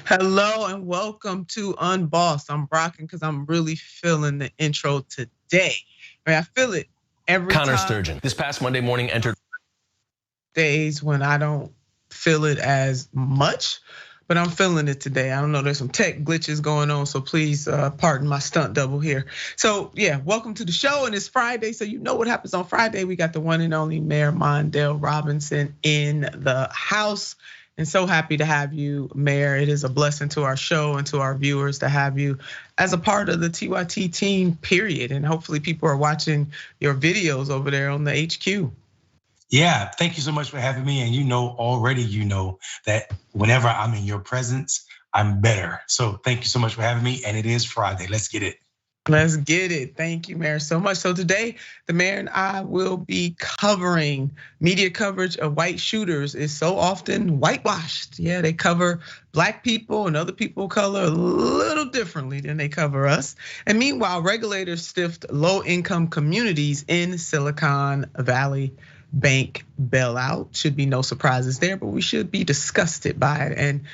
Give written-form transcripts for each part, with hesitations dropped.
Hello and welcome to Unbossed. I'm rocking because I'm really feeling the intro today. I feel it every Connor time. Sturgeon, this past Monday morning, entered Days when I don't feel it as much, but I'm feeling it today. I don't know, there's some tech glitches going on, so please pardon my stunt double here. So yeah, welcome to the show, and it's Friday, so you know what happens on Friday. We got the one and only Mayor Mondale Robinson in the house. And so happy to have you, Mayor. It is a blessing to our show and to our viewers to have you as a part of the TYT team, period. And hopefully people are watching your videos over there on the HQ. Yeah, thank you so much for having me. And you know that whenever I'm in your presence, I'm better. So thank you so much for having me. And it is Friday. Let's get it. Let's get it. Thank you, Mayor, so much. So today, the mayor and I will be covering media coverage of white shooters is so often whitewashed. Yeah, they cover Black people and other people of color a little differently than they cover us. And meanwhile, regulators stiffed low-income communities in Silicon Valley bank bailout. Should be no surprises there, but we should be disgusted by it and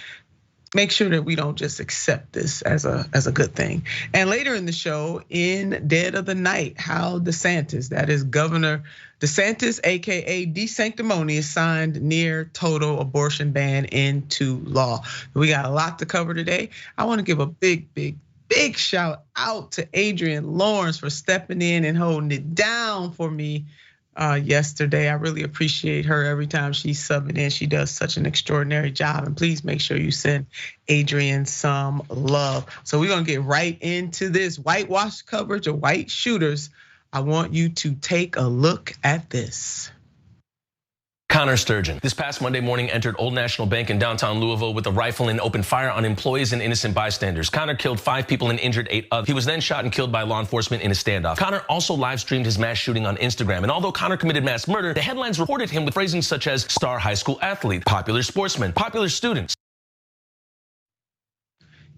make sure that we don't just accept this as a good thing. And later in the show, in Dead of the Night, how DeSantis, that is Governor DeSantis, AKA DeSanctimonious, signed near total abortion ban into law. We got a lot to cover today. I want to give a big shout out to Adrienne Lawrence for stepping in and holding it down for me yesterday. I really appreciate her every time she's subbing in. She does such an extraordinary job. And please make sure you send Adrienne some love. So we're gonna get right into this whitewash coverage of white shooters. I want you to take a look at this. Connor Sturgeon, this past Monday morning, entered Old National Bank in downtown Louisville with a rifle and opened fire on employees and innocent bystanders. Connor killed 5 people and injured 8 others. He was then shot and killed by law enforcement in a standoff. Connor also live streamed his mass shooting on Instagram. And although Connor committed mass murder, the headlines reported him with phrasing such as star high school athlete, popular sportsman, popular student.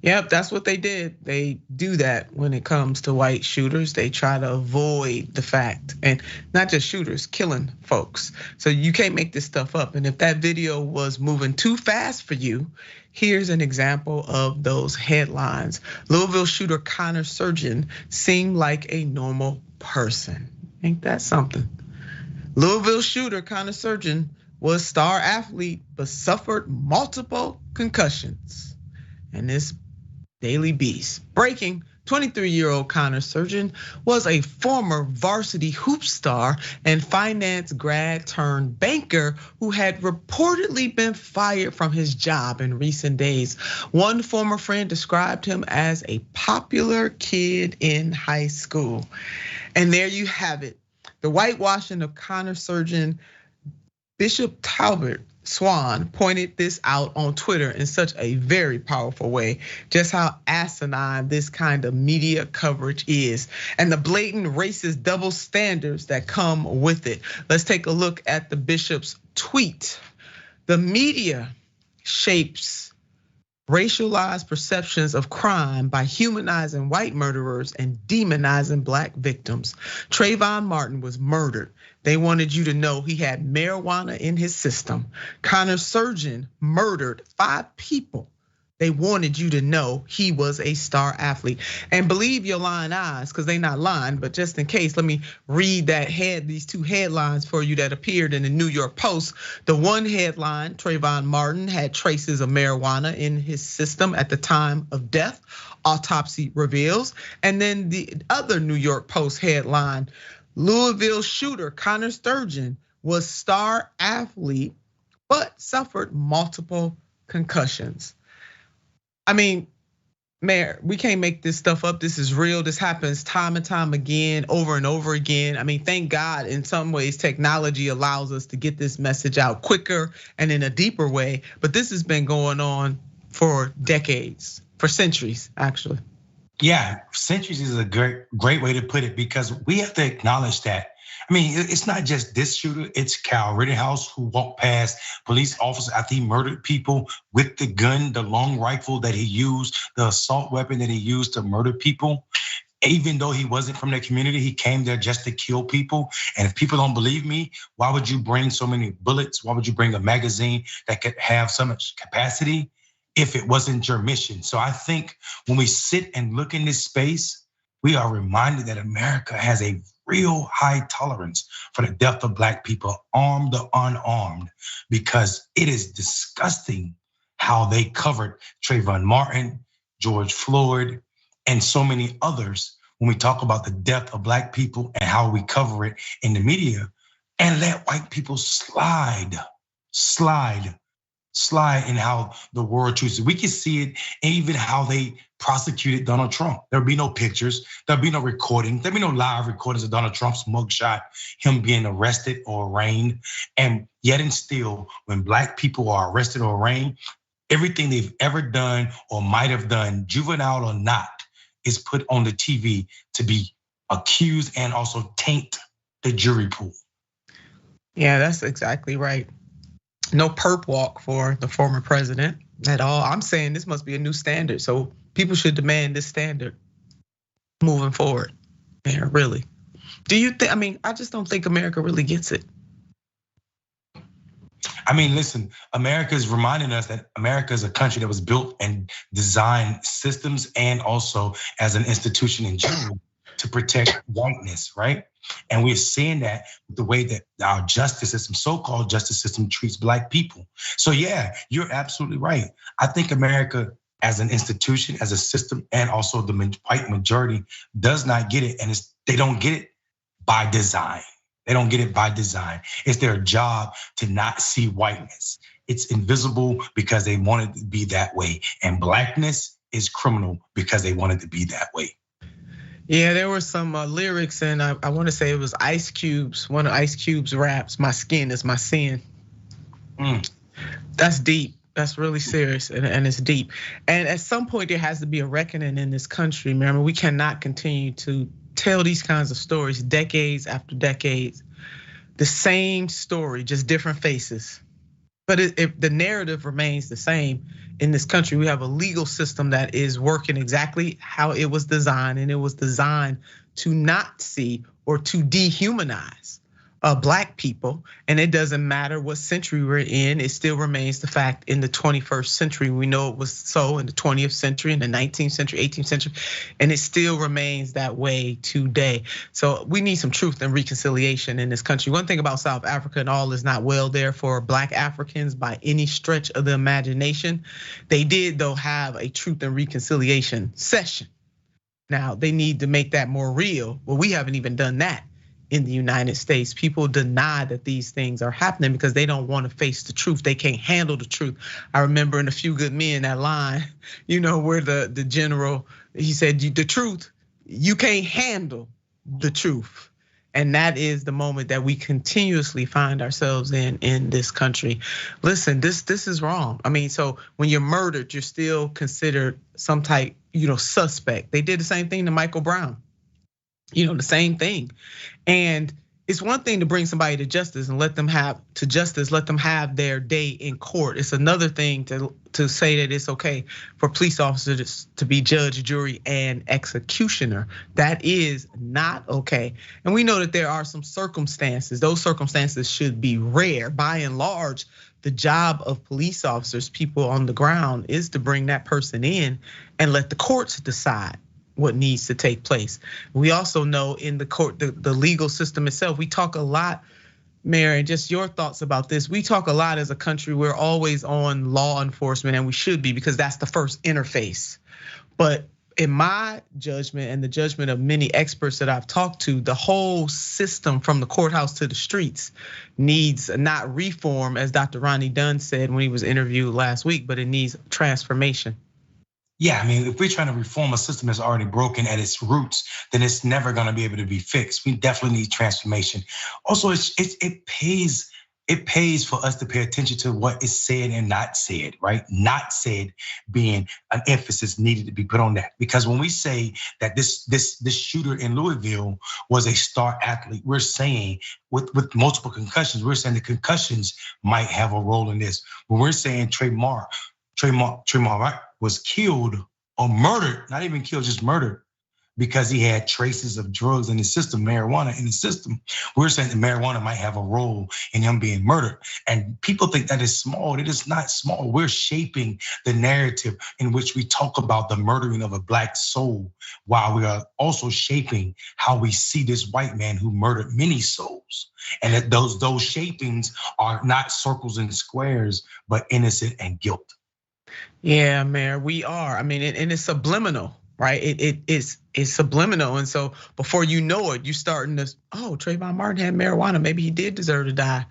Yep, that's what they did. They do that when it comes to white shooters. They try to avoid the fact, and not just shooters, killing folks. So you can't make this stuff up. And if that video was moving too fast for you, here's an example of those headlines. Louisville shooter Connor Sturgeon seemed like a normal person. Ain't that something? Louisville shooter Connor Sturgeon was star athlete, but suffered multiple concussions. And this Daily Beast. Breaking, 23-year-old Connor Sturgeon was a former varsity hoop star and finance grad turned banker who had reportedly been fired from his job in recent days. One former friend described him as a popular kid in high school. And there you have it. The whitewashing of Connor Sturgeon. Bishop Talbot Swan pointed this out on Twitter in such a very powerful way, just how asinine this kind of media coverage is and the blatant racist double standards that come with it. Let's take a look at the bishop's tweet. The media shapes racialized perceptions of crime by humanizing white murderers and demonizing Black victims. Trayvon Martin was murdered. They wanted you to know he had marijuana in his system. Connor Sturgeon murdered 5 people. They wanted you to know he was a star athlete. And believe your lying eyes, because they not lying, but just in case, let me read these 2 headlines for you that appeared in the New York Post. The one headline, Trayvon Martin had traces of marijuana in his system at the time of death, autopsy reveals. And then the other New York Post headline, Louisville shooter Connor Sturgeon was star athlete, but suffered multiple concussions. I mean, Mayor, we can't make this stuff up. This is real. This happens time and time again, over and over again. I mean, thank God in some ways technology allows us to get this message out quicker and in a deeper way. But this has been going on for decades, for centuries, actually. Yeah, centuries is a great way to put it, because we have to acknowledge that. I mean, it's not just this shooter, it's Kyle Rittenhouse who walked past police officers after he murdered people with the gun, the long rifle that he used, the assault weapon that he used to murder people. Even though he wasn't from the community, he came there just to kill people. And if people don't believe me, why would you bring so many bullets? Why would you bring a magazine that could have so much capacity? if it wasn't your mission. So I think when we sit and look in this space, we are reminded that America has a real high tolerance for the death of Black people, armed or unarmed, because it is disgusting how they covered Trayvon Martin, George Floyd, and so many others when we talk about the death of Black people and how we cover it in the media, and let white people slide in how the world chooses. We can see it in even how they prosecuted Donald Trump. There'll be no pictures, there'll be no recording, there'll be no live recordings of Donald Trump's mugshot, him being arrested or arraigned. And yet and still, when Black people are arrested or arraigned, everything they've ever done or might have done, juvenile or not, is put on the TV to be accused and also taint the jury pool. Yeah, that's exactly right. No perp walk for the former president at all. I'm saying this must be a new standard. So people should demand this standard moving forward. Yeah, really. Do you think, I mean, I just don't think America really gets it. I mean, listen, America is reminding us that America is a country that was built and designed systems and also as an institution in general to protect whiteness, right? And we're seeing that the way that our justice system, so-called justice system, treats Black people. So yeah, you're absolutely right. I think America as an institution, as a system, and also the white majority does not get it. And they don't get it by design. They don't get it by design. It's their job to not see whiteness. It's invisible because they want it to be that way. And Blackness is criminal because they want it to be that way. Yeah, there were some lyrics, and I want to say it was Ice Cube's, one of Ice Cube's raps, "My skin is my sin." That's deep. That's really serious, and it's deep. And at some point, there has to be a reckoning in this country. Remember, we cannot continue to tell these kinds of stories decades after decades. The same story, just different faces. But if the narrative remains the same in this country, we have a legal system that is working exactly how it was designed, and it was designed to not see or to dehumanize Black people. And it doesn't matter what century we're in, it still remains the fact in the 21st century. We know it was so in the 20th century, in the 19th century, 18th century, and it still remains that way today. So we need some truth and reconciliation in this country. One thing about South Africa, and all is not well there for Black Africans by any stretch of the imagination. They did though have a truth and reconciliation session. Now they need to make that more real. Well, we haven't even done that in the United States. People deny that these things are happening because they don't want to face the truth. They can't handle the truth. I remember in A Few Good Men, that line, where the general, he said, the truth, you can't handle the truth. And that is the moment that we continuously find ourselves in this country. Listen, this is wrong. I mean, so when you're murdered, you're still considered some type, suspect. They did the same thing to Michael Brown. The same thing. And it's one thing to bring somebody to justice and let them have their day in court. It's another thing to say that it's okay for police officers to be judge, jury, and executioner. That is not okay. And we know that there are some circumstances. Those circumstances should be rare. By and large, the job of police officers, people on the ground, is to bring that person in and let the courts decide what needs to take place. We also know in the court, the legal system itself, we talk a lot, Mary, just your thoughts about this. We talk a lot as a country, we're always on law enforcement, and we should be, because that's the first interface. But in my judgment and the judgment of many experts that I've talked to, the whole system from the courthouse to the streets needs not reform, as Dr. Ronnie Dunn said when he was interviewed last week, but it needs transformation. Yeah, I mean, if we're trying to reform a system that's already broken at its roots, then it's never going to be able to be fixed. We definitely need transformation. Also, it pays for us to pay attention to what is said and not said, right? Not said being an emphasis needed to be put on that. Because when we say that this shooter in Louisville was a star athlete, we're saying with multiple concussions, we're saying the concussions might have a role in this. When we're saying Trayvon, right, was killed or murdered, not even killed, just murdered because he had traces of drugs in his system, marijuana in his system. We're saying that marijuana might have a role in him being murdered. And people think that is small. It is not small. We're shaping the narrative in which we talk about the murdering of a Black soul, while we are also shaping how we see this white man who murdered many souls. And that those shapings are not circles and squares, but innocent and guilt. Yeah, Mayor, we are. I mean, and it's subliminal, right? It's subliminal. And so before you know it, you're starting to, oh, Trayvon Martin had marijuana. Maybe he did deserve to die.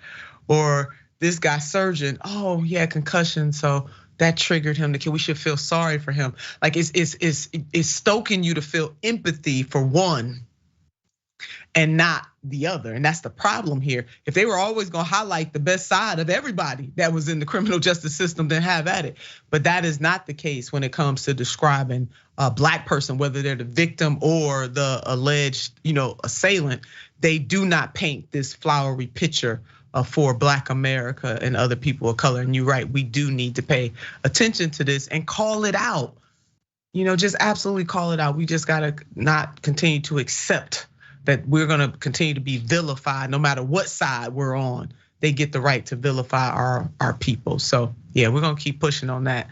Or this guy surgeon, oh, he had concussion. So that triggered him to kill. We should feel sorry for him. Like it's stoking you to feel empathy for one and not the other. And that's the problem here. If they were always gonna highlight the best side of everybody that was in the criminal justice system, then have at it. But that is not the case when it comes to describing a Black person, whether they're the victim or the alleged, assailant. They do not paint this flowery picture for Black America and other people of color. And you're right, we do need to pay attention to this and call it out. Just absolutely call it out. We just gotta not continue to accept that we're gonna continue to be vilified no matter what side we're on. They get the right to vilify our people. So yeah, we're gonna keep pushing on that.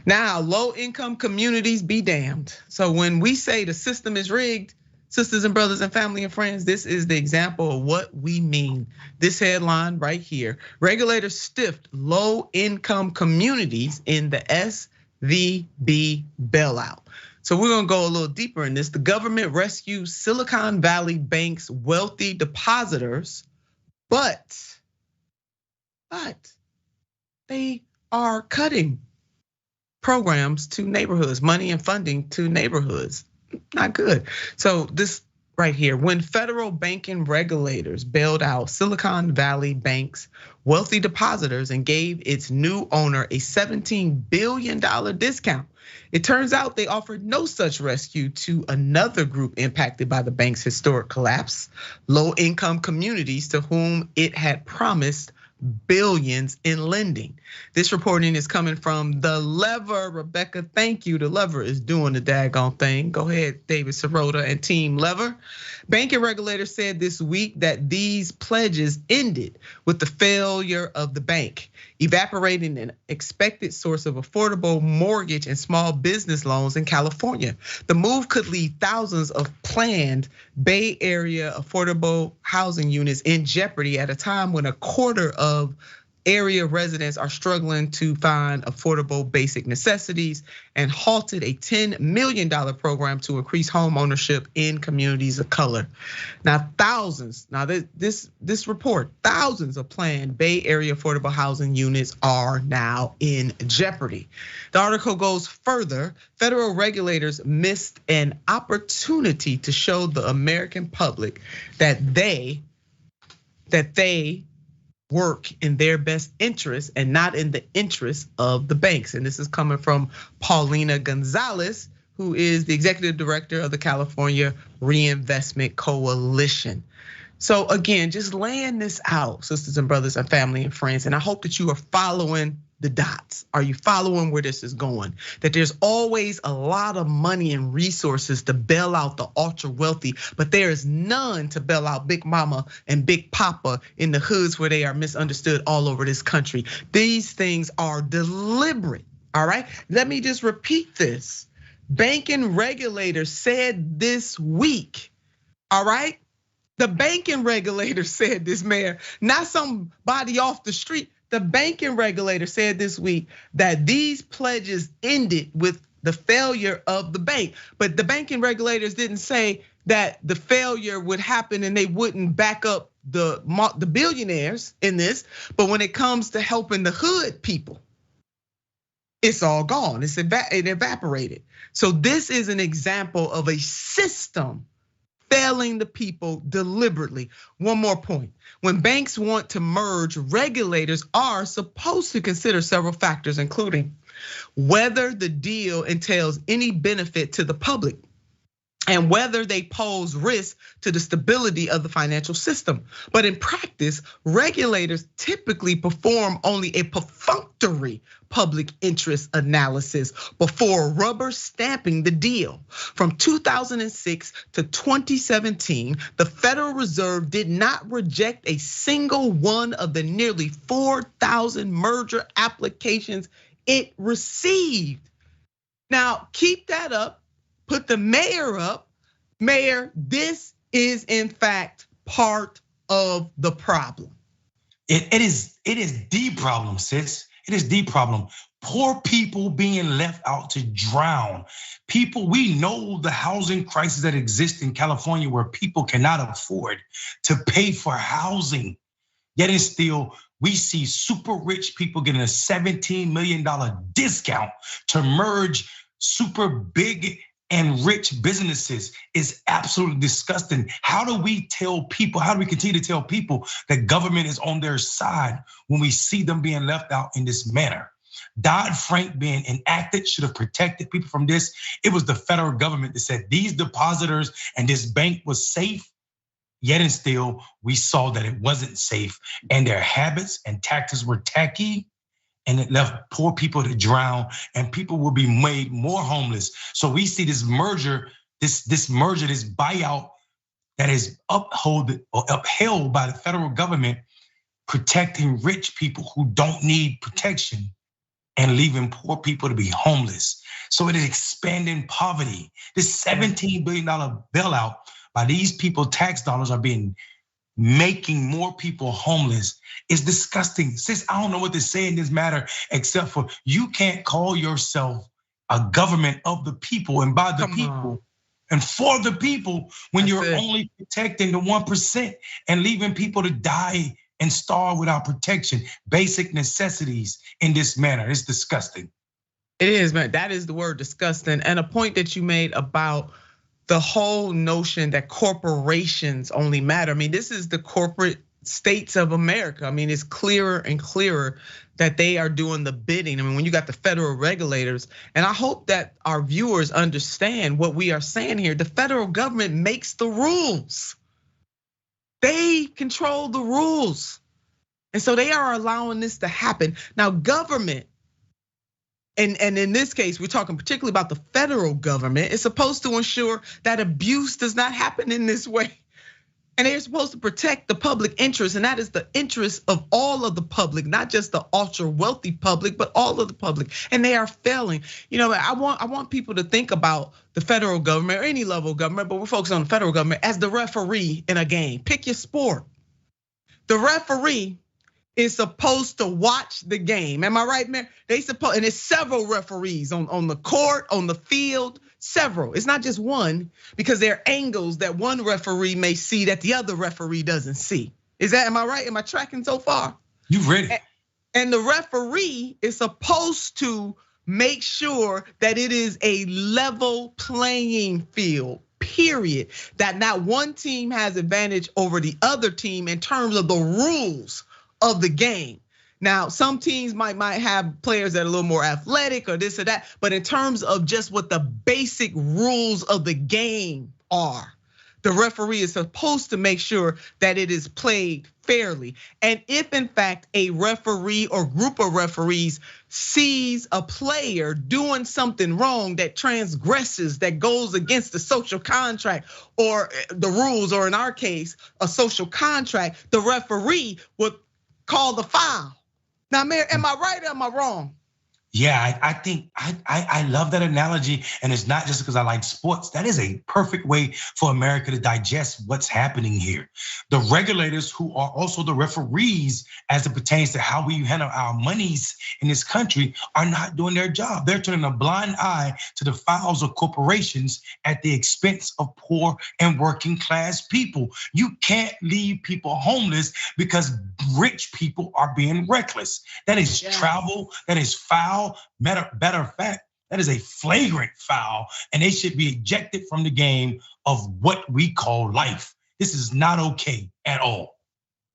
Now, low income communities be damned. So when we say the system is rigged, sisters and brothers and family and friends, this is the example of what we mean. This headline right here: regulators stiffed low income communities in the SVB bailout. So we're gonna go a little deeper in this. The government rescued Silicon Valley Bank's wealthy depositors, but they are cutting programs to neighborhoods, money and funding to neighborhoods. Not good. So this right here, when federal banking regulators bailed out Silicon Valley Bank's wealthy depositors and gave its new owner a $17 billion discount, it turns out they offered no such rescue to another group impacted by the bank's historic collapse: low-income communities to whom it had promised billions in lending. This reporting is coming from The Lever. Rebecca, thank you. The Lever is doing the daggone thing. Go ahead, David Sirota and Team Lever. Banking regulators said this week that these pledges ended with the failure of the bank, evaporating an expected source of affordable mortgage and small business loans in California. The move could leave thousands of planned Bay Area affordable housing units in jeopardy at a time when a quarter of area residents are struggling to find affordable basic necessities, and halted a $10 million program to increase home ownership in communities of color. Now, this report, thousands of planned Bay Area affordable housing units are now in jeopardy. The article goes further. Federal regulators missed an opportunity to show the American public that they work in their best interest and not in the interest of the banks. And this is coming from Paulina Gonzalez, who is the executive director of the California Reinvestment Coalition. So again, just laying this out, sisters and brothers and family and friends, and I hope that you are following the dots. Are you following where this is going? That there's always a lot of money and resources to bail out the ultra wealthy, but there is none to bail out Big Mama and Big Papa in the hoods where they are misunderstood all over this country. These things are deliberate, all right? Let me just repeat this. Banking regulators said this week, all right? The banking regulator said this, Mayor, not somebody off the street. The banking regulator said this week that these pledges ended with the failure of the bank. But the banking regulators didn't say that the failure would happen and they wouldn't back up the billionaires in this. But when it comes to helping the hood people, it's all gone. It evaporated. So this is an example of a system failing the people deliberately. One more point. When banks want to merge, regulators are supposed to consider several factors, including whether the deal entails any benefit to the public, and whether they pose risk to the stability of the financial system. But in practice, regulators typically perform only a perfunctory public interest analysis before rubber stamping the deal. From 2006 to 2017, the Federal Reserve did not reject a single one of the nearly 4,000 merger applications it received. Now, keep that up. Put the mayor up. Mayor, this is in fact part of the problem. It is the problem, sis. It is the problem. Poor people being left out to drown. People, we know the housing crisis that exists in California where people cannot afford to pay for housing. Yet and still, we see super rich people getting a $17 million discount to merge super big and rich businesses. Is absolutely disgusting. How do we tell people, how do we continue to tell people that government is on their side when we see them being left out in this manner? Dodd-Frank being enacted should have protected people from this. It was the federal government that said these depositors and this bank was safe. Yet and still, we saw that it wasn't safe, and their habits and tactics were tacky, and it left poor people to drown, and people will be made more homeless. So we see this merger, this buyout that is upheld by the federal government, protecting rich people who don't need protection and leaving poor people to be homeless. So it is expanding poverty. This $17 billion bailout by these people, tax dollars are making more people homeless. It's disgusting. Sis, I don't know what to say in this matter, except for you can't call yourself a government of the people and by the people and for the people when you're only protecting the 1% and leaving people to die and starve without protection, basic necessities in this manner. It's disgusting. It is, man. That is the word, disgusting. And a point that you made about the whole notion that corporations only matter. I mean, this is the corporate states of America. I mean, it's clearer and clearer that they are doing the bidding. I mean, when you got the federal regulators, and I hope that our viewers understand what we are saying here. The federal government makes the rules. They control the rules. And so they are allowing this to happen. Now, government, and in this case, we're talking particularly about the federal government, is supposed to ensure that abuse does not happen in this way. And they're supposed to protect the public interest, and that is the interest of all of the public, not just the ultra wealthy public, but all of the public. And they are failing. You know, I want people to think about the federal government or any level of government, but we're focused on the federal government as the referee in a game. Pick your sport. The referee is supposed to watch the game. Am I right, Mayor? And it's several referees on the court, on the field, several. It's not just one, because there are angles that one referee may see that the other referee doesn't see. Am I right? Am I tracking so far? You've read it. And the referee is supposed to make sure that it is a level playing field, period. That not one team has advantage over the other team in terms of the rules of the game. Now, some teams might have players that are a little more athletic or this or that, but in terms of just what the basic rules of the game are, the referee is supposed to make sure that it is played fairly. And if in fact a referee or group of referees sees a player doing something wrong that transgresses, that goes against the social contract or the rules, or in our case, a social contract, the referee would call the foul. Now, Mayor, am I right or am I wrong? Yeah, I think I love that analogy, and it's not just because I like sports. That is a perfect way for America to digest what's happening here. The regulators, who are also the referees as it pertains to how we handle our monies in this country, are not doing their job. They're turning a blind eye to the files of corporations at the expense of poor and working class people. You can't leave people homeless because rich people are being reckless. That is travel, that is foul. Matter of fact, that is a flagrant foul, and they should be ejected from the game of what we call life. This is not okay at all.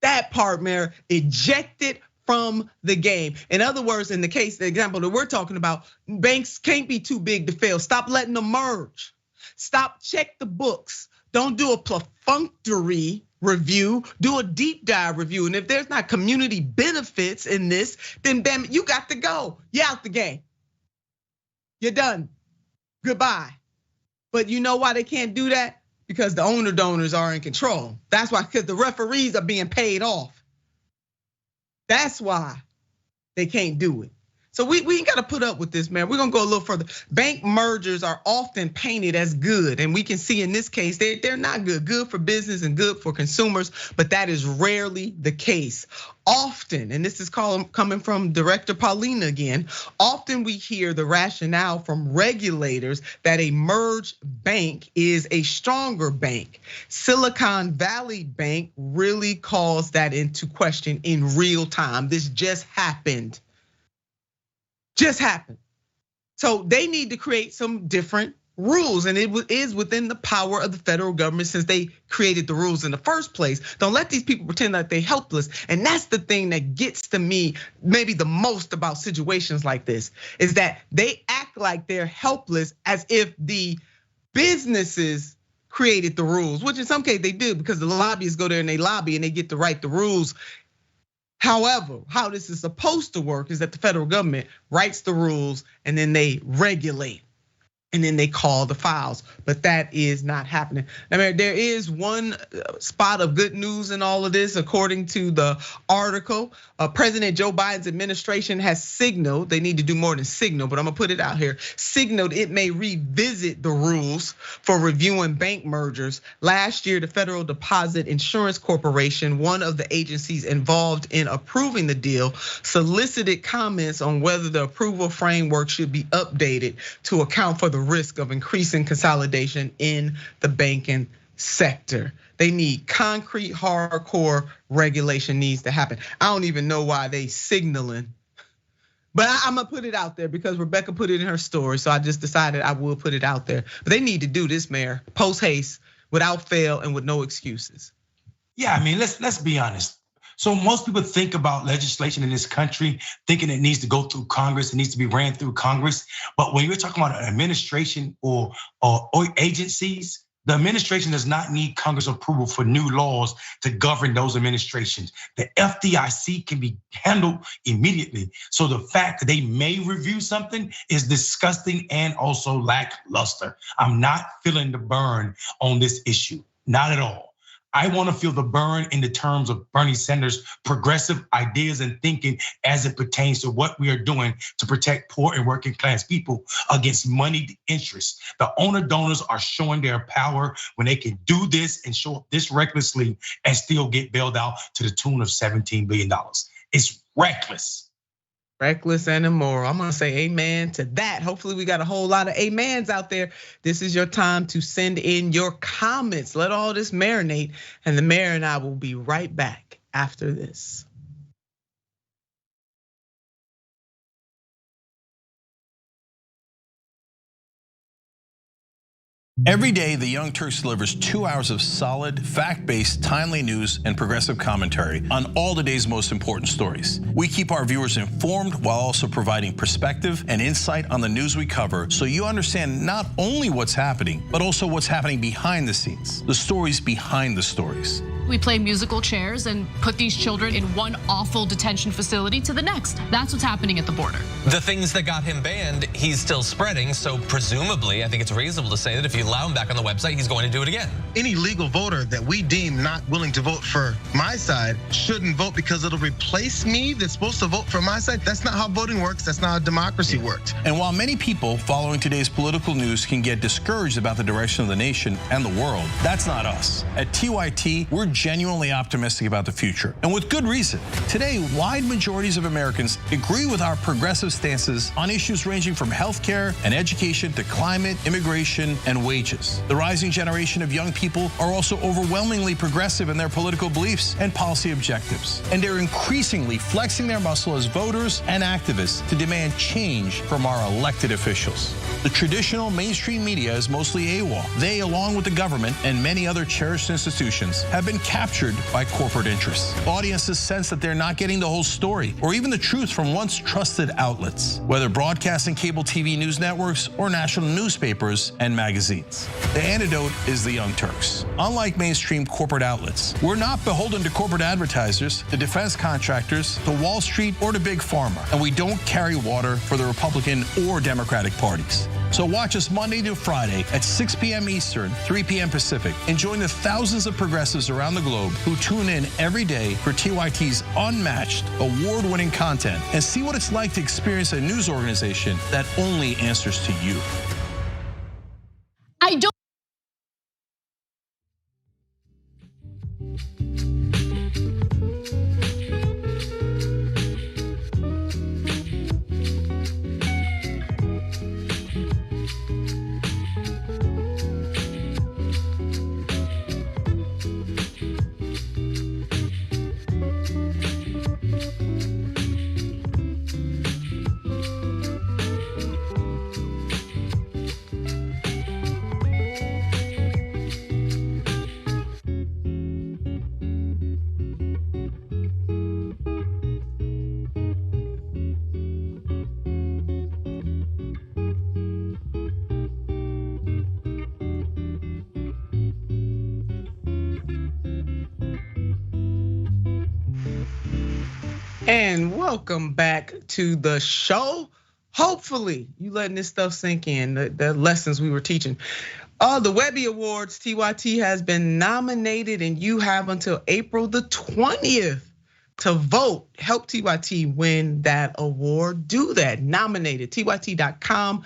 That part, Mayor, ejected from the game. In other words, in the example that we're talking about, banks can't be too big to fail. Stop letting them merge. check the books. Don't do a perfunctory review, do a deep dive review. And if there's not community benefits in this, then damn it, you got to go. You're out the game. You're done. Goodbye. But you know why they can't do that? Because the owner donors are in control. That's why, because the referees are being paid off. That's why they can't do it. So we ain't gotta put up with this, man. We're gonna go a little further. Bank mergers are often painted as good, and we can see in this case, they're not good. Good for business and good for consumers, but that is rarely the case. Often, and this is coming from Director Paulina again, often we hear the rationale from regulators that a merged bank is a stronger bank. Silicon Valley Bank really calls that into question in real time. This just happened. So they need to create some different rules, and it is within the power of the federal government since they created the rules in the first place. Don't let these people pretend that they're helpless. And that's the thing that gets to me maybe the most about situations like this, is that they act like they're helpless as if the businesses created the rules, which in some cases they do, because the lobbyists go there and they lobby and they get to write the rules. However, how this is supposed to work is that the federal government writes the rules and then they regulate and then they call the files, but that is not happening. I mean, there is one spot of good news in all of this, according to the article. President Joe Biden's administration has signaled, they need to do more than signal, but I'm gonna put it out here, signaled it may revisit the rules for reviewing bank mergers. Last year, the Federal Deposit Insurance Corporation, one of the agencies involved in approving the deal, solicited comments on whether the approval framework should be updated to account for the risk of increasing consolidation in the banking sector. They need concrete, hardcore regulation needs to happen. I don't even know why they signaling, but I'm gonna put it out there because Rebecca put it in her story. So I just decided I will put it out there. But they need to do this, Mayor, post haste, without fail and with no excuses. Yeah, I mean, let's be honest. So most people think about legislation in this country thinking it needs to go through Congress, it needs to be ran through Congress. But when you're talking about an administration or agencies, the administration does not need Congress approval for new laws to govern those administrations. The FDIC can be handled immediately. So the fact that they may review something is disgusting and also lackluster. I'm not feeling the burn on this issue, not at all. I want to feel the burn in the terms of Bernie Sanders' progressive ideas and thinking as it pertains to what we are doing to protect poor and working class people against moneyed interests. The owner donors are showing their power when they can do this and show up this recklessly and still get bailed out to the tune of $17 billion. It's reckless. Reckless and immoral. I'm gonna say amen to that. Hopefully we got a whole lot of amens out there. This is your time to send in your comments. Let all this marinate, and the mayor and I will be right back after this. Every day, the Young Turks delivers 2 hours of solid, fact-based, timely news and progressive commentary on all the day's most important stories. We keep our viewers informed while also providing perspective and insight on the news we cover, so you understand not only what's happening, but also what's happening behind the scenes, the stories behind the stories. We play musical chairs and put these children in one awful detention facility to the next. That's what's happening at the border. The things that got him banned, he's still spreading. So presumably, I think it's reasonable to say that if you allow him back on the website, he's going to do it again. Any legal voter that we deem not willing to vote for my side shouldn't vote because it'll replace me that's supposed to vote for my side. That's not how voting works. That's not how democracy works. And while many people following today's political news can get discouraged about the direction of the nation and the world, that's not us. At TYT, we're genuinely optimistic about the future, and with good reason. Today, wide majorities of Americans agree with our progressive stances on issues ranging from healthcare and education to climate, immigration, and wages. The rising generation of young people are also overwhelmingly progressive in their political beliefs and policy objectives, and they're increasingly flexing their muscle as voters and activists to demand change from our elected officials. The traditional mainstream media is mostly AWOL. They, along with the government and many other cherished institutions, have been captured by corporate interests. Audiences sense that they're not getting the whole story or even the truth from once trusted outlets, whether broadcasting cable TV news networks or national newspapers and magazines. The antidote is the Young Turks. Unlike mainstream corporate outlets, we're not beholden to corporate advertisers, the defense contractors, to Wall Street, or to Big Pharma, and we don't carry water for the Republican or Democratic parties. So watch us Monday to Friday at 6 p.m. Eastern, 3 p.m. Pacific, and join the thousands of progressives around the globe who tune in every day for TYT's unmatched, award-winning content and see what it's like to experience a news organization that only answers to you. I don't. And welcome back to the show. Hopefully you letting this stuff sink in, the lessons we were teaching. The Webby Awards, TYT has been nominated and you have until April the 20th to vote. Help TYT win that award. Do that, nominated, tyt.com/vote,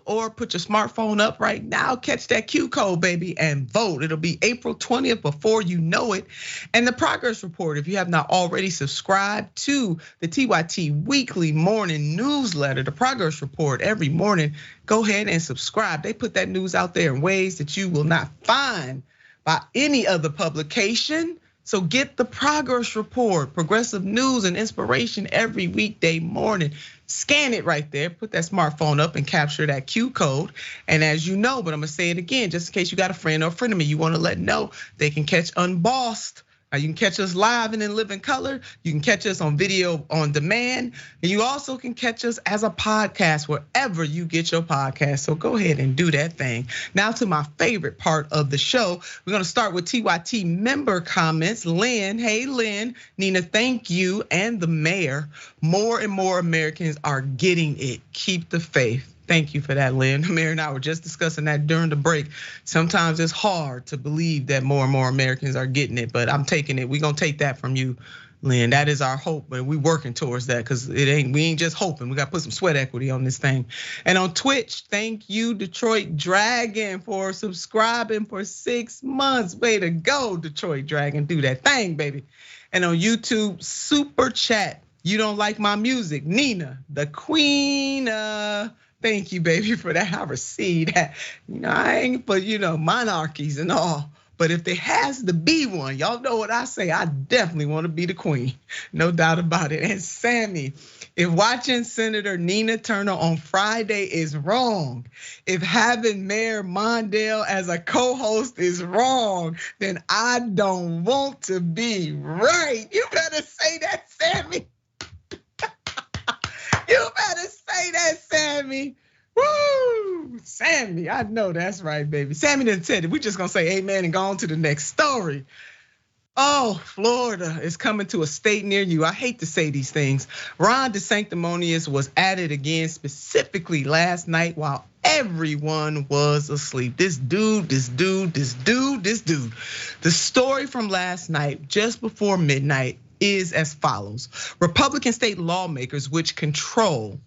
or put your smartphone up right now, catch that Q code, baby, and vote. It'll be April 20th before you know it. And the progress report, if you have not already subscribed to the TYT weekly morning newsletter, the progress report every morning, go ahead and subscribe. They put that news out there in ways that you will not find by any other publication. So get the progress report, progressive news and inspiration every weekday morning. Scan it right there, put that smartphone up and capture that Q code. And as you know, but I'm gonna say it again, just in case you got a friend or a friend of me, you wanna let know, they can catch Unbossed. You can catch us live and in living color. You can catch us on video on demand. And you also can catch us as a podcast wherever you get your podcast. So go ahead and do that thing. Now to my favorite part of the show. We're gonna start with TYT member comments. Lynn, hey Lynn, Nina, thank you, and the mayor. More and more Americans are getting it. Keep the faith. Thank you for that, Lynn. Mayor and I were just discussing that during the break. Sometimes it's hard to believe that more and more Americans are getting it, but I'm taking it. We're gonna take that from you, Lynn. That is our hope, and we working towards that, because we ain't just hoping. We gotta put some sweat equity on this thing. And on Twitch, thank you, Detroit Dragon, for subscribing for 6 months. Way to go, Detroit Dragon. Do that thing, baby. And on YouTube, super chat. You don't like my music, Nina, the queen. Thank you, baby, for that. I receive that. I ain't for monarchies and all. But if there has to be one, y'all know what I say. I definitely want to be the queen, no doubt about it. And Sammy, if watching Senator Nina Turner on Friday is wrong, if having Mayor Mondale as a co-host is wrong, then I don't want to be right. You better say that, Sammy. You better say that, Sammy. Woo, Sammy, I know that's right, baby. Sammy didn't say it. We just gonna say amen and go on to the next story. Oh, Florida is coming to a state near you. I hate to say these things. Ron DeSanctimonious was at it again, specifically last night while everyone was asleep. This dude. The story from last night, just before midnight, is as follows. Republican state lawmakers, which control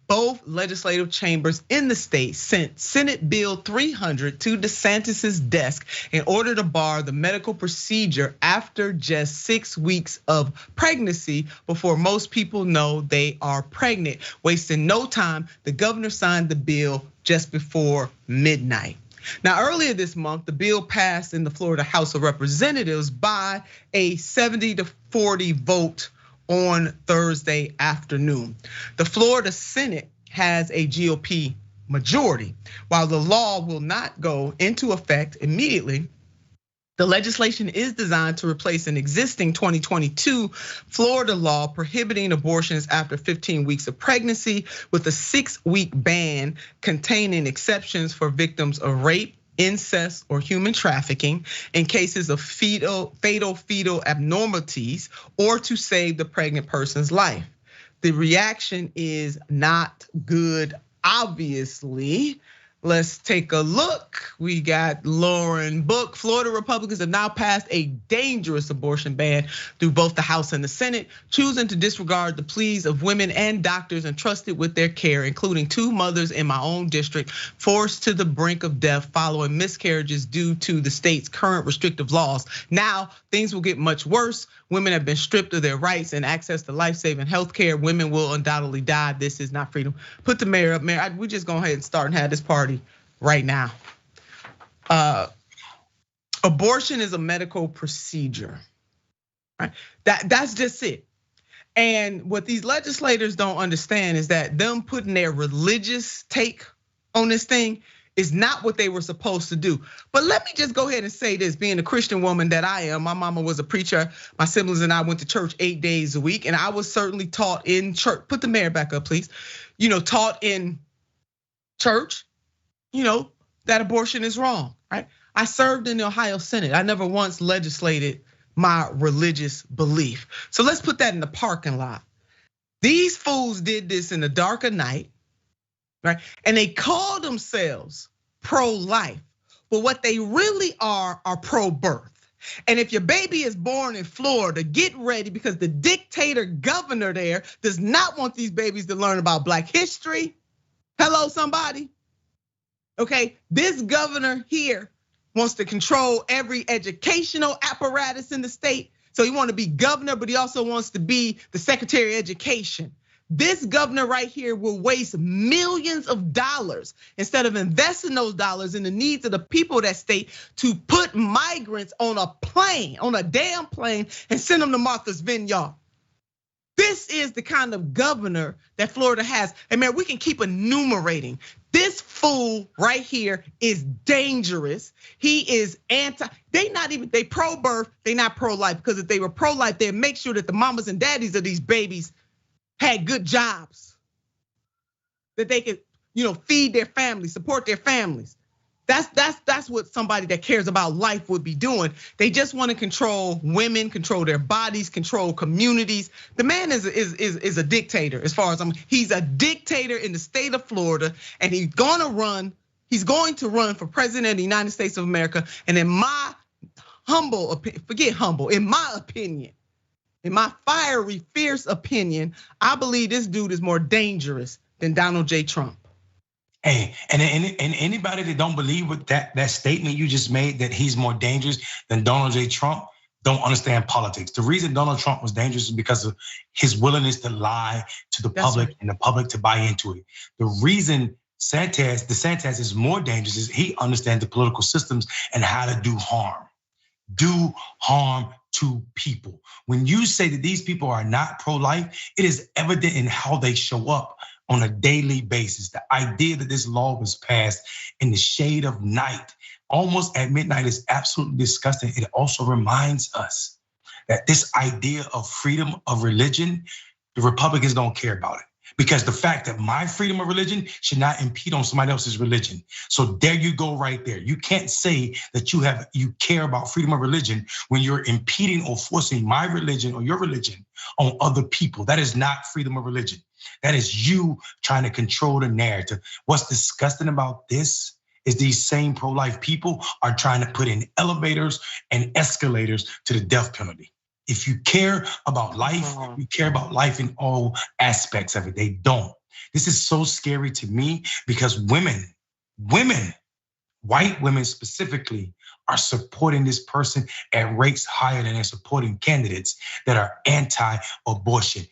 both legislative chambers in the state, sent Senate Bill 300 to DeSantis's desk in order to bar the medical procedure after just 6 weeks of pregnancy before most people know they are pregnant. Wasting no time, the governor signed the bill just before midnight. Now, earlier this month, the bill passed in the Florida House of Representatives by a 70-40 vote on Thursday afternoon. The Florida Senate has a GOP majority. While the law will not go into effect immediately, The legislation is designed to replace an existing 2022 Florida law prohibiting abortions after 15 weeks of pregnancy with a 6-week ban containing exceptions for victims of rape, incest, or human trafficking in cases of fatal fetal abnormalities or to save the pregnant person's life. The reaction is not good, obviously. Let's take a look. We got Lauren Book. Florida Republicans have now passed a dangerous abortion ban through both the House and the Senate, choosing to disregard the pleas of women and doctors entrusted with their care, including 2 mothers in my own district forced to the brink of death following miscarriages due to the state's current restrictive laws. Now, things will get much worse. Women have been stripped of their rights and access to life-saving health care. Women will undoubtedly die. This is not freedom. Put the mayor up. Mayor, we just go ahead and start and have this party right now. Abortion is a medical procedure, right? That's just it. And what these legislators don't understand is that them putting their religious take on this thing is not what they were supposed to do. But let me just go ahead and say this, being a Christian woman that I am, my mama was a preacher, my siblings and I went to church 8 days a week, and I was certainly taught in church, put the mayor back up, please. Taught in church, that abortion is wrong, right? I served in the Ohio Senate. I never once legislated my religious belief. So let's put that in the parking lot. These fools did this in the dark of night, right? And they call themselves pro-life, but what they really are pro-birth. And if your baby is born in Florida, get ready, because the dictator governor there does not want these babies to learn about Black history. Hello, somebody. Okay, this governor here wants to control every educational apparatus in the state. So he wants to be governor, but he also wants to be the Secretary of Education. This governor right here will waste millions of dollars instead of investing those dollars in the needs of the people of that state to put migrants on a plane, on a damn plane, and send them to Martha's Vineyard. This is the kind of governor that Florida has. And man, we can keep enumerating. This fool right here is dangerous. He is they pro-birth, they not pro-life, because if they were pro-life, they'd make sure that the mamas and daddies of these babies had good jobs, that they could, feed their families, support their families. That's what somebody that cares about life would be doing. They just want to control women, control their bodies, control communities. The man is a dictator, as far as he's a dictator in the state of Florida, and he's going to run for president of the United States of America. And in my humble opinion, in my opinion, in my fiery, fierce opinion, I believe this dude is more dangerous than Donald J. Trump. Hey, and anybody that don't believe with that statement you just made, that he's more dangerous than Donald J. Trump, don't understand politics. The reason Donald Trump was dangerous is because of his willingness to lie to the public and the public to buy into it. The reason DeSantis is more dangerous is he understands the political systems and how to do harm to people. When you say that these people are not pro-life, it is evident in how they show up on a daily basis. The idea that this law was passed in the shade of night, almost at midnight, is absolutely disgusting. It also reminds us that this idea of freedom of religion, the Republicans don't care about it. Because the fact that my freedom of religion should not impede on somebody else's religion. So there you go right there. You can't say that you care about freedom of religion when you're impeding or forcing my religion or your religion on other people. That is not freedom of religion. That is you trying to control the narrative. What's disgusting about this is these same pro-life people are trying to put in elevators and escalators to the death penalty. If you care about life, you care about life in all aspects of it. They don't. This is so scary to me because women, white women specifically, are supporting this person at rates higher than they're supporting candidates that are anti-abortion.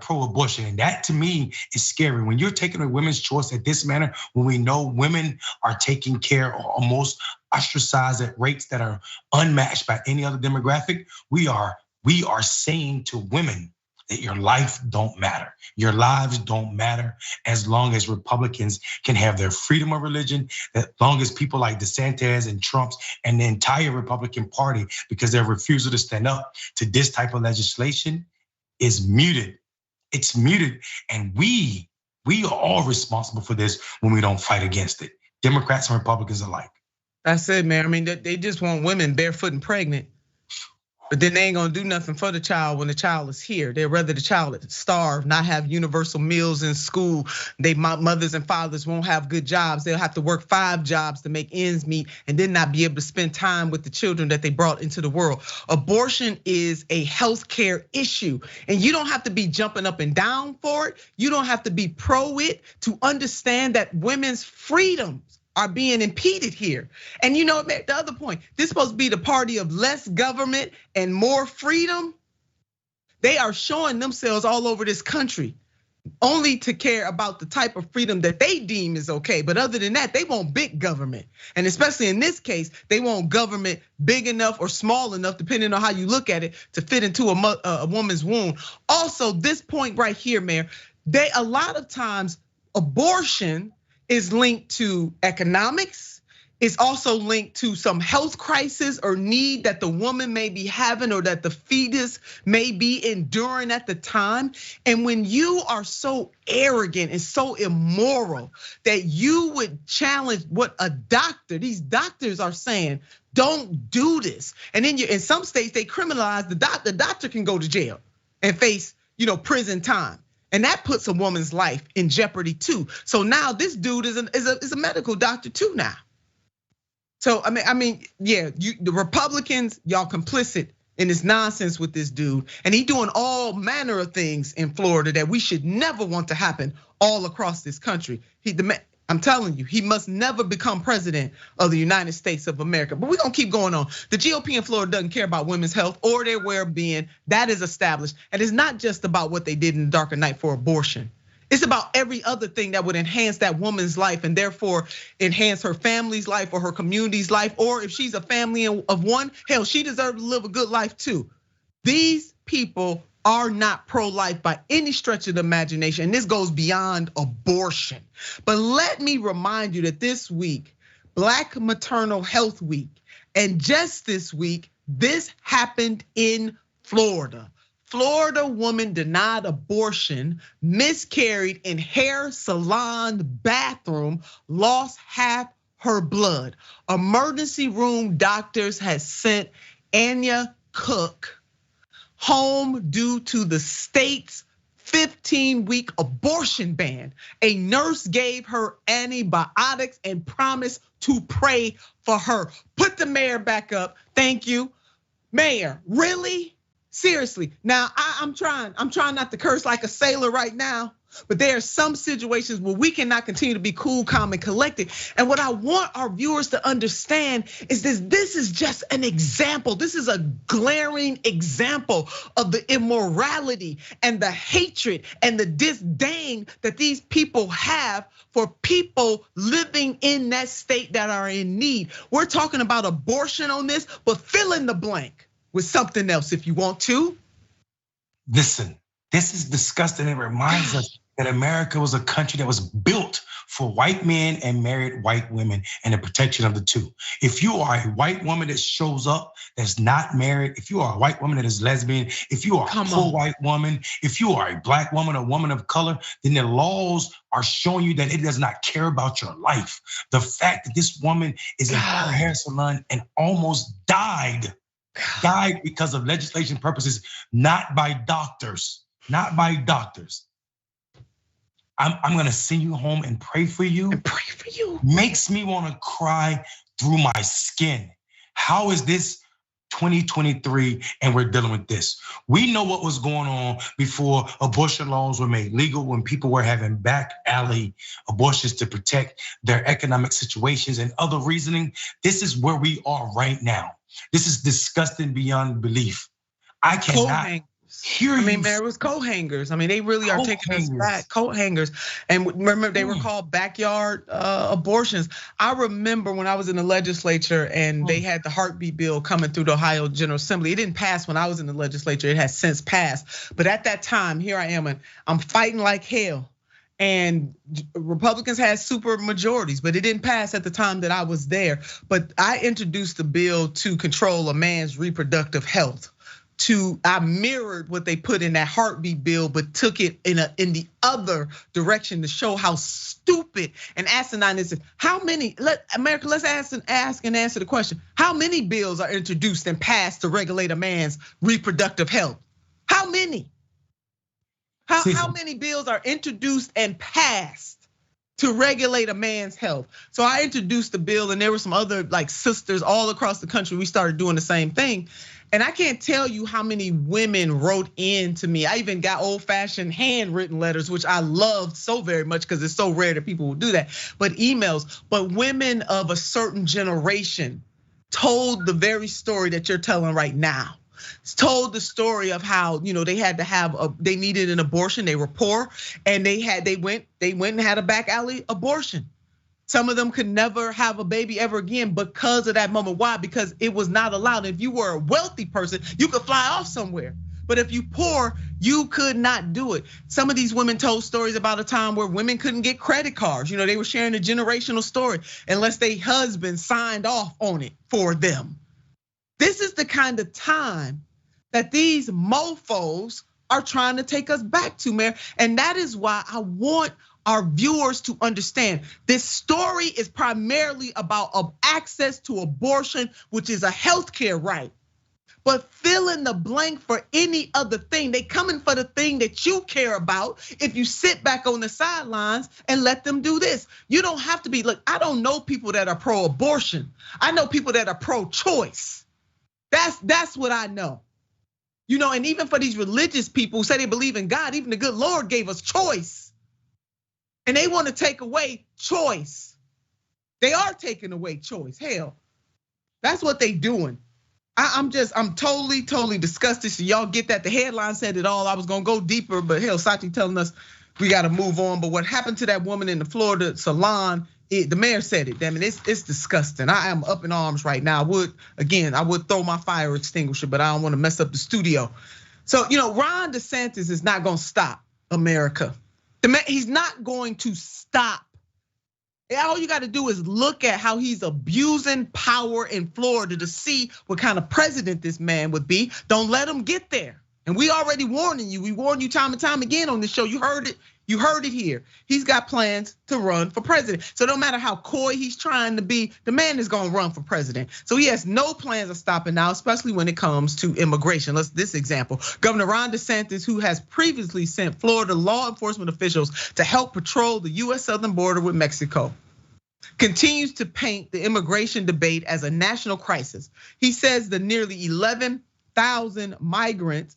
Pro-abortion. And that to me is scary. When you're taking a women's choice at this manner, when we know women are taken care or almost ostracized at rates that are unmatched by any other demographic, we are saying to women, that your life don't matter. Your lives don't matter as long as Republicans can have their freedom of religion, as long as people like DeSantis and Trump's and the entire Republican Party, because their refusal to stand up to this type of legislation is muted. It's muted, and we are all responsible for this when we don't fight against it. Democrats and Republicans alike. That's it, man. I mean, they just want women barefoot and pregnant. But then they ain't gonna do nothing for the child when the child is here. They'd rather the child starve, not have universal meals in school. Mothers and fathers won't have good jobs. They'll have to work 5 jobs to make ends meet and then not be able to spend time with the children that they brought into the world. Abortion is a healthcare issue, and you don't have to be jumping up and down for it. You don't have to be pro it to understand that women's freedoms are being impeded here. And you know, the other point, this is supposed to be the party of less government and more freedom. They are showing themselves all over this country only to care about the type of freedom that they deem is okay. But other than that, they want big government. And especially in this case, they want government big enough or small enough, depending on how you look at it, to fit into a woman's womb. Also, this point right here, Mayor, a lot of times abortion is linked to economics. It's also linked to some health crisis or need that the woman may be having or that the fetus may be enduring at the time. And when you are so arrogant and so immoral that you would challenge what these doctors are saying, don't do this. And then in some states, they criminalize the doctor. The doctor can go to jail and face, prison time. And that puts a woman's life in jeopardy too. So now this dude is a medical doctor too now. So I mean, yeah, the Republicans, y'all complicit in this nonsense with this dude, and he doing all manner of things in Florida that we should never want to happen all across this country. I'm telling you, he must never become president of the United States of America. But we're gonna keep going on. The GOP in Florida doesn't care about women's health or their well-being. That is established. And it's not just about what they did in the dark of night for abortion. It's about every other thing that would enhance that woman's life and therefore enhance her family's life or her community's life. Or if she's a family of one, hell, she deserves to live a good life too. These people are not pro-life by any stretch of the imagination. And this goes beyond abortion. But let me remind you that this week, Black Maternal Health Week, and just this week, this happened in Florida. Florida woman denied abortion, miscarried in hair salon bathroom, lost half her blood. Emergency room doctors had sent Anya Cook home due to the state's 15-week abortion ban. A nurse gave her antibiotics and promised to pray for her. Put the mayor back up. Thank you. Mayor, really? Seriously. Now, I'm trying not to curse like a sailor right now, but there are some situations where we cannot continue to be cool, calm, and collected. And what I want our viewers to understand is this is just an example. This is a glaring example of the immorality and the hatred and the disdain that these people have for people living in that state that are in need. We're talking about abortion on this, but fill in the blank with something else if you want to. Listen, this is disgusting. It reminds us that America was a country that was built for white men and married white women and the protection of the two. If you are a white woman that shows up that's not married, if you are a white woman that is lesbian, if you are a poor white woman, if you are a black woman, a woman of color, then the laws are showing you that it does not care about your life. The fact that this woman is in her hair salon and almost died because of legislation purposes, not by doctors, not by doctors. I'm gonna send you home and pray for you. And pray for you. Makes me wanna cry through my skin. How is this 2023 and we're dealing with this? We know what was going on before abortion laws were made legal, when people were having back alley abortions to protect their economic situations and other reasoning. This is where we are right now. This is disgusting beyond belief. I cannot hangers. I mean, there was coat hangers. I mean, they really are taking us back, coat hangers. And remember, they were called backyard abortions. I remember when I was in the legislature and they had the heartbeat bill coming through the Ohio General Assembly. It didn't pass when I was in the legislature. It has since passed. But at that time, here I am, and I'm fighting like hell. And Republicans had super majorities, but it didn't pass at the time that I was there. But I introduced the bill to control a man's reproductive health. I mirrored what they put in that heartbeat bill, but took it in the other direction to show how stupid and asinine this is. How many? America, let's ask and answer the question: how many bills are introduced and passed to regulate a man's reproductive health? How many? How many bills are introduced and passed to regulate a man's health? So I introduced the bill, and there were some other like sisters all across the country. We started doing the same thing. And I can't tell you how many women wrote in to me. I even got old-fashioned handwritten letters, which I loved so very much because it's so rare that people will do that. But emails, but women of a certain generation told the very story that you're telling right now. Told the story of how they had to they needed an abortion. They were poor, and they went and had a back alley abortion. Some of them could never have a baby ever again because of that moment. Why? Because it was not allowed. If you were a wealthy person, you could fly off somewhere. But if you poor, you could not do it. Some of these women told stories about a time where women couldn't get credit cards. They were sharing a generational story unless their husband signed off on it for them. This is the kind of time that these mofos are trying to take us back to, Mayor. And that is why I want our viewers to understand this story is primarily about access to abortion, which is a healthcare right. But fill in the blank for any other thing. They coming for the thing that you care about if you sit back on the sidelines and let them do this. You don't have to be, look, I don't know people that are pro-abortion. I know people that are pro-choice. That's what I know. And even for these religious people who say they believe in God, even the good Lord gave us choice. And they want to take away choice. They are taking away choice. Hell, that's what they doing. I'm totally disgusted. So y'all get that. The headline said it all. I was gonna go deeper, but hell, Sachi telling us we gotta move on. But what happened to that woman in the Florida salon? The mayor said it. Damn it, it's disgusting. I am up in arms right now. I would throw my fire extinguisher, but I don't want to mess up the studio. So Ron DeSantis is not gonna stop America. He's not going to stop. All you got to do is look at how he's abusing power in Florida to see what kind of president this man would be. Don't let him get there. And we already warning you. We warned you time and time again on this show. You heard it. You heard it here. He's got plans to run for president. So no matter how coy he's trying to be, the man is gonna run for president. So he has no plans of stopping now, especially when it comes to immigration. This example, Governor Ron DeSantis, who has previously sent Florida law enforcement officials to help patrol the US southern border with Mexico, continues to paint the immigration debate as a national crisis. He says the nearly 11,000 migrants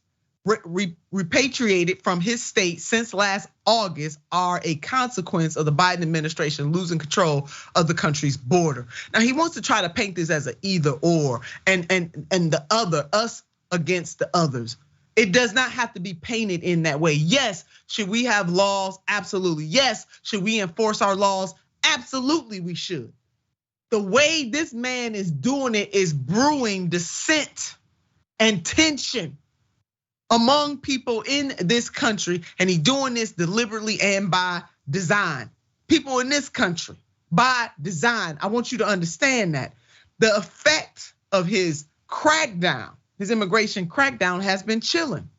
repatriated from his state since last August are a consequence of the Biden administration losing control of the country's border. Now he wants to try to paint this as an either or, and the other, us against the others. It does not have to be painted in that way. Yes, should we have laws? Absolutely. Yes, should we enforce our laws? Absolutely, we should. The way this man is doing it is brewing dissent and tension among people in this country, and he's doing this deliberately and by design. People in this country, by design. I want you to understand that. The effect of his crackdown, his immigration crackdown, has been chilling.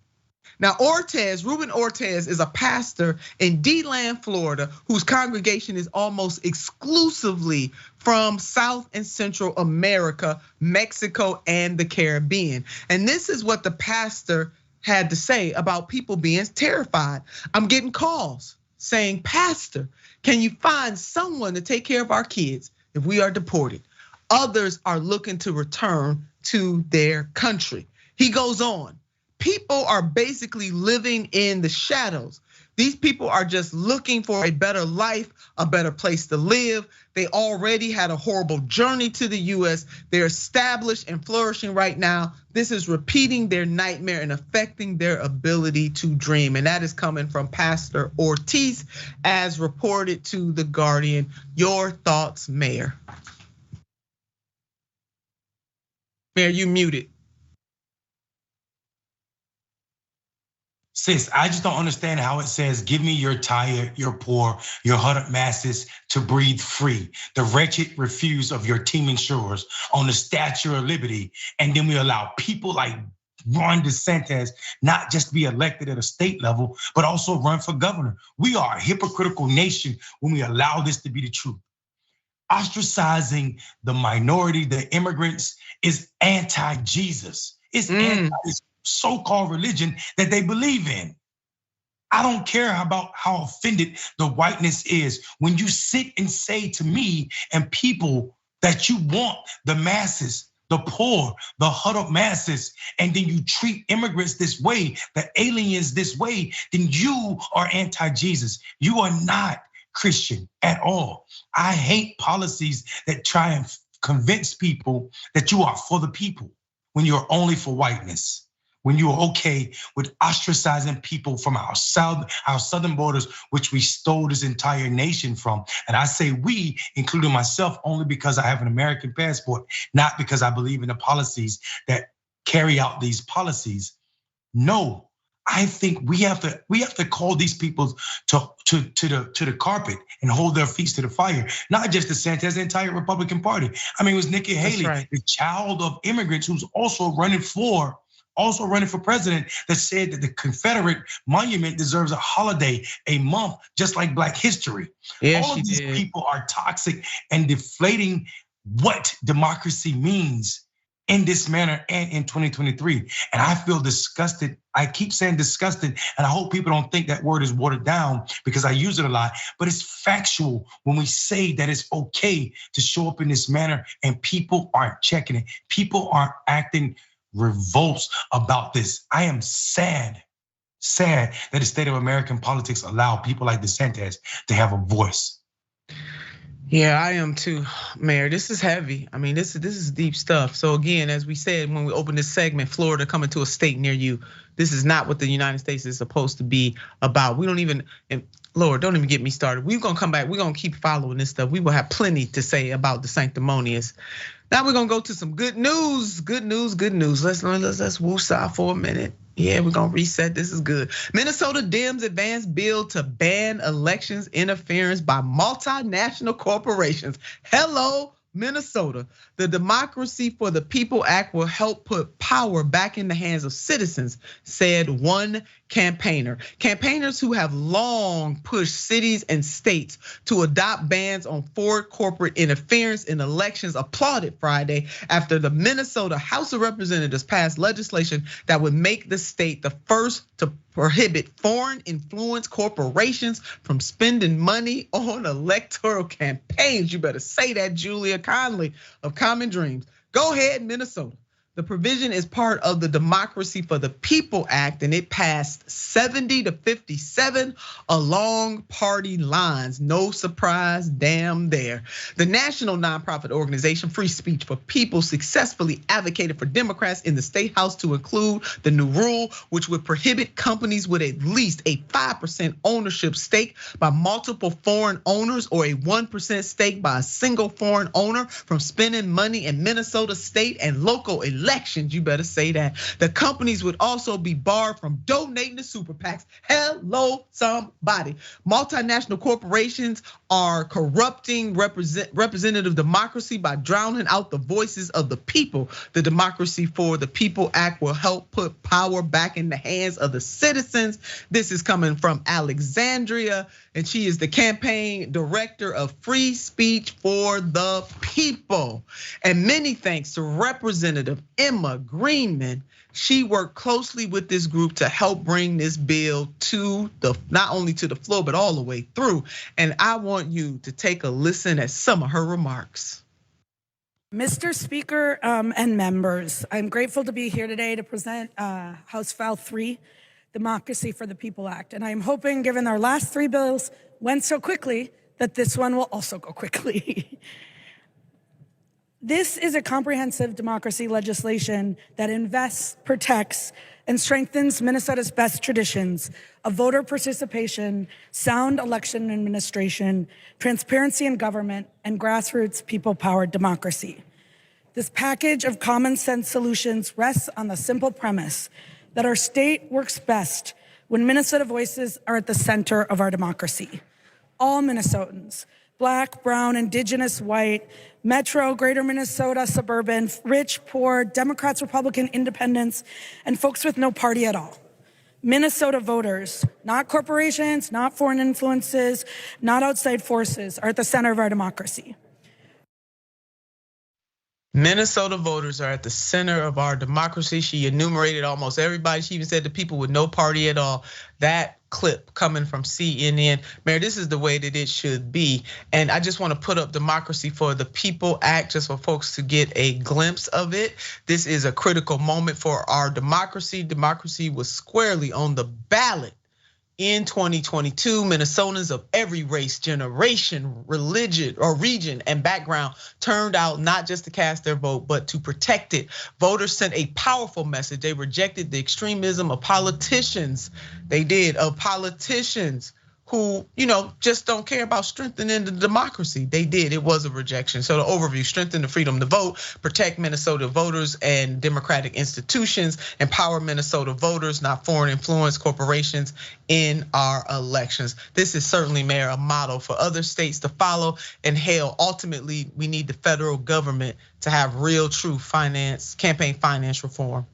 Now, Ruben Ortiz is a pastor in DeLand, Florida, whose congregation is almost exclusively from South and Central America, Mexico, and the Caribbean. And this is what the pastor had to say about people being terrified. I'm getting calls saying, Pastor, can you find someone to take care of our kids if we are deported? Others are looking to return to their country. He goes on, people are basically living in the shadows. These people are just looking for a better life, a better place to live. They already had a horrible journey to the US. They're established and flourishing right now. This is repeating their nightmare and affecting their ability to dream. And that is coming from Pastor Ortiz, as reported to The Guardian. Your thoughts, Mayor? Mayor, you muted. Sis, I just don't understand how it says, give me your tired, your poor, your huddled masses to breathe free. The wretched refuse of your teeming shores on the Statue of Liberty. And then we allow people like Ron DeSantis not just be elected at a state level, but also run for governor. We are a hypocritical nation when we allow this to be the truth. Ostracizing the minority, the immigrants, is anti-Jesus. It's anti so-called religion that they believe in. I don't care about how offended the whiteness is. When you sit and say to me and people that you want the masses, the poor, the huddled masses, and then you treat immigrants this way, the aliens this way, then you are anti-Jesus. You are not Christian at all. I hate policies that try and convince people that you are for the people when you're only for whiteness. When you are okay with ostracizing people from our southern borders, which we stole this entire nation from. And I say we, including myself, only because I have an American passport, not because I believe in the policies that carry out these policies. No, I think we have to call these people to the carpet and hold their feet to the fire. Not just DeSantis, the entire Republican Party. I mean, it was Nikki Haley, the child of immigrants, who's also running for president, that said that the Confederate monument deserves a holiday, a month, just like Black History. Yeah, all of these people are toxic and deflating what democracy means in this manner and in 2023. And I feel disgusted. I keep saying disgusted, and I hope people don't think that word is watered down because I use it a lot, but it's factual when we say that it's okay to show up in this manner and people aren't checking it. People aren't acting revolts about this. I am sad that the state of American politics allow people like DeSantis to have a voice. Yeah, I am too, Mayor. This is heavy. I mean, this is deep stuff. So again, as we said when we opened this segment, Florida coming to a state near you. This is not what the United States is supposed to be about. We don't even, and Lord, don't even get me started. We're gonna come back. We're gonna keep following this stuff. We will have plenty to say about the sanctimonious. Now we're gonna go to some good news. Good news. Let's woosah for a minute. Yeah, we're gonna reset. This is good. Minnesota Dems advance bill to ban elections interference by multinational corporations. Hello, Minnesota. The Democracy for the People Act will help put power back in the hands of citizens, said one campaigner. Campaigners who have long pushed cities and states to adopt bans on foreign corporate interference in elections applauded Friday after the Minnesota House of Representatives passed legislation that would make the state the first to prohibit foreign influence corporations from spending money on electoral campaigns. You better say that, Julia Conley of Common Dreams. Go ahead, Minnesota. The provision is part of the Democracy for the People Act, and it passed 70 to 57 along party lines. No surprise, damn there. The national nonprofit organization Free Speech for People successfully advocated for Democrats in the state house to include the new rule, which would prohibit companies with at least a 5% ownership stake by multiple foreign owners or a 1% stake by a single foreign owner from spending money in Minnesota state and local elections. You better say that. The companies would also be barred from donating to super PACs. Hello, somebody. Multinational corporations are corrupting representative democracy by drowning out the voices of the people. The Democracy for the People Act will help put power back in the hands of the citizens. This is coming from Alexandria, and she is the campaign director of Free Speech for the People. And many thanks to Representative Emma Greenman. She worked closely with this group to help bring this bill to not only to the floor, but all the way through. And I want you to take a listen at some of her remarks. Mr. Speaker and members, I'm grateful to be here today to present House File 3 Democracy for the People Act. And I'm hoping, given our last 3 bills went so quickly, that this one will also go quickly. This is a comprehensive democracy legislation that invests, protects, and strengthens Minnesota's best traditions of voter participation, sound election administration, transparency in government, and grassroots people-powered democracy. This package of common sense solutions rests on the simple premise that our state works best when Minnesota voices are at the center of our democracy. All Minnesotans, Black, brown, Indigenous, white, Metro, Greater Minnesota, suburban, rich, poor, Democrats, Republican, independents, and folks with no party at all. Minnesota voters, not corporations, not foreign influences, not outside forces, are at the center of our democracy. Minnesota voters are at the center of our democracy. She enumerated almost everybody. She even said the people with no party at all. That clip coming from CNN. Mayor, this is the way that it should be. And I just want to put up Democracy for the People Act just for folks to get a glimpse of it. This is a critical moment for our democracy. Democracy was squarely on the ballot in 2022. Minnesotans of every race, generation, religion, or region and background turned out not just to cast their vote, but to protect it. Voters sent a powerful message. They rejected the extremism of politicians. They did, of politicians who, just don't care about strengthening the democracy. They did, it was a rejection. So the overview: strengthen the freedom to vote, protect Minnesota voters and democratic institutions, empower Minnesota voters, not foreign influence corporations in our elections. This is certainly, Mayor, a model for other states to follow. And hell, ultimately, we need the federal government to have real, true campaign finance reform.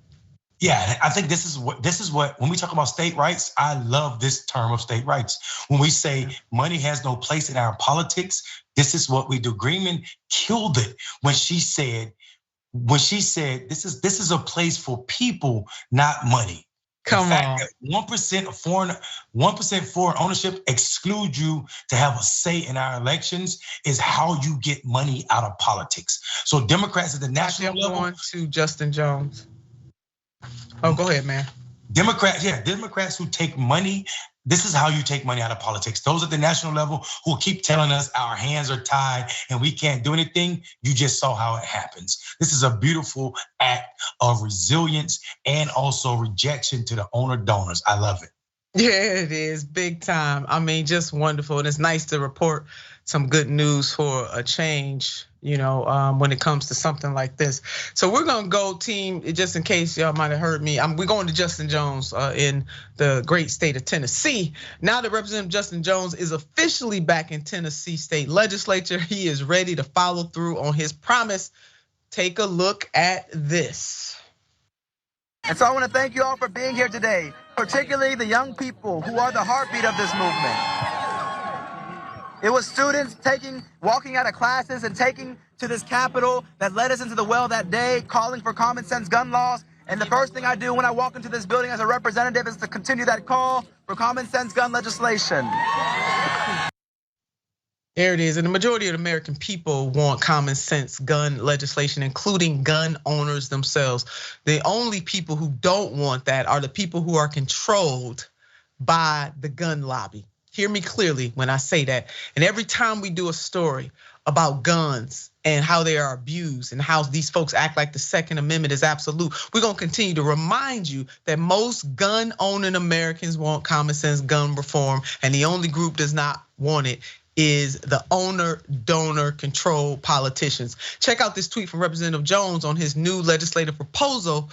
Yeah, I think this is what when we talk about state rights, I love this term of state rights. When we say money has no place in our politics, this is what we do. Greenman killed it when she said this is a place for people, not money. Come on. 1% foreign ownership excludes you to have a say in our elections is how you get money out of politics. So Democrats at the national level. Going to Justin Jones. Oh, go ahead, man. Democrats who take money, this is how you take money out of politics. Those at the national level who keep telling us our hands are tied and we can't do anything, you just saw how it happens. This is a beautiful act of resilience and also rejection to the owner donors. I love it. Yeah, it is big time. I mean, just wonderful. And it's nice to report some good news for a change, when it comes to something like this. So we're gonna go, team, just in case y'all might have heard me. We're going to Justin Jones in the great state of Tennessee. Now that Representative Justin Jones is officially back in Tennessee State Legislature, he is ready to follow through on his promise. Take a look at this. And so I want to thank you all for being here today, particularly the young people who are the heartbeat of this movement. It was students walking out of classes and taking to this Capitol that led us into the well that day, calling for common sense gun laws. And the first thing I do when I walk into this building as a representative is to continue that call for common sense gun legislation. There it is. And the majority of the American people want common sense gun legislation, including gun owners themselves. The only people who don't want that are the people who are controlled by the gun lobby. Hear me clearly when I say that. And every time we do a story about guns and how they are abused and how these folks act like the Second Amendment is absolute, we're gonna continue to remind you that most gun owning Americans want common sense gun reform, and the only group does not want it is the owner, donor, control politicians. Check out this tweet from Representative Jones on his new legislative proposal,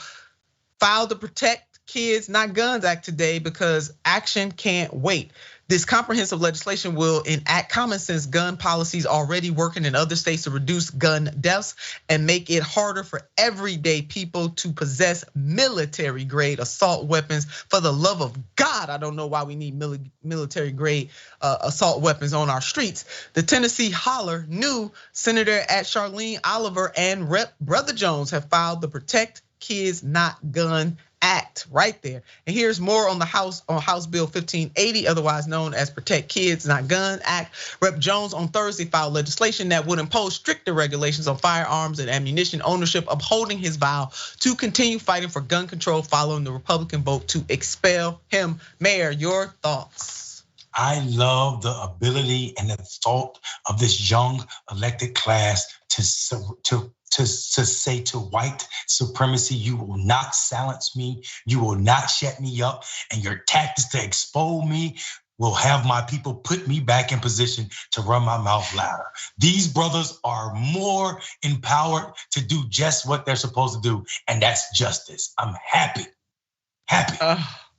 filed to Protect Kids Not Guns Act today because action can't wait. This comprehensive legislation will enact common sense gun policies already working in other states to reduce gun deaths and make it harder for everyday people to possess military grade assault weapons. For the love of God, I don't know why we need military grade assault weapons on our streets. The Tennessee Holler knew Senator at Charlene Oliver and Rep. Brother Jones have filed the Protect Kids Not Gun act right there. And here's more on House Bill 1580, otherwise known as Protect Kids Not Gun Act. Rep. Jones on Thursday filed legislation that would impose stricter regulations on firearms and ammunition ownership, upholding his vow to continue fighting for gun control following the Republican vote to expel him. Mayor, your thoughts? I love the ability and the thought of this young elected class to say to white supremacy, you will not silence me, you will not shut me up, and your tactics to expose me will have my people put me back in position to run my mouth louder. These brothers are more empowered to do just what they're supposed to do, and that's justice. I'm happy.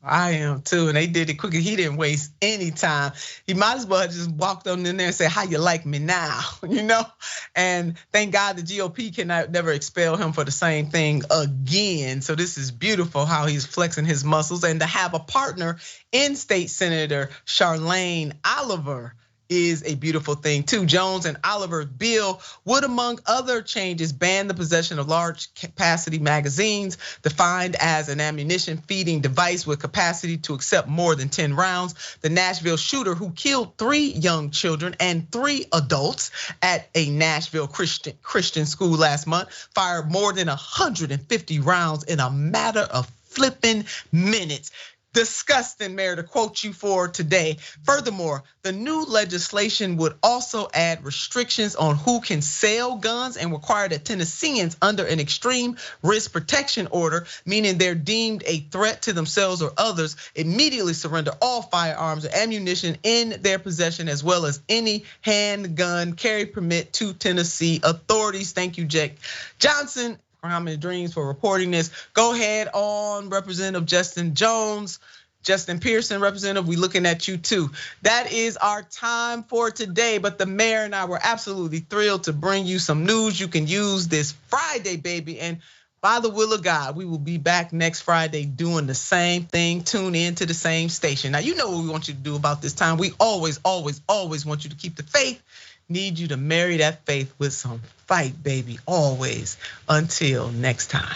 I am too, and they did it quickly. He didn't waste any time. He might as well have just walked on in there and said, "How you like me now?" And thank God the GOP cannot never expel him for the same thing again. So this is beautiful how he's flexing his muscles, and to have a partner in State Senator Charlene Oliver is a beautiful thing too. Jones and Oliver's bill would, among other changes, ban the possession of large capacity magazines, defined as an ammunition feeding device with capacity to accept more than 10 rounds. The Nashville shooter who killed 3 young children and 3 adults at a Nashville Christian school last month fired more than 150 rounds in a matter of flipping minutes. Disgusting, Mayor, to quote you for today. Furthermore, the new legislation would also add restrictions on who can sell guns and require that Tennesseans under an extreme risk protection order, meaning they're deemed a threat to themselves or others, immediately surrender all firearms or ammunition in their possession, as well as any handgun carry permit to Tennessee authorities. Thank you, Jack Johnson, Common Dreams, for reporting this. Go ahead on Representative Justin Jones. Justin Pearson, Representative, we looking at you too. That is our time for today, but the mayor and I were absolutely thrilled to bring you some news you can use this Friday, baby. And by the will of God, we will be back next Friday doing the same thing. Tune in to the same station. Now, you know what we want you to do about this time. We always want you to keep the faith. Need you to marry that faith with some fight, baby, always. Until next time.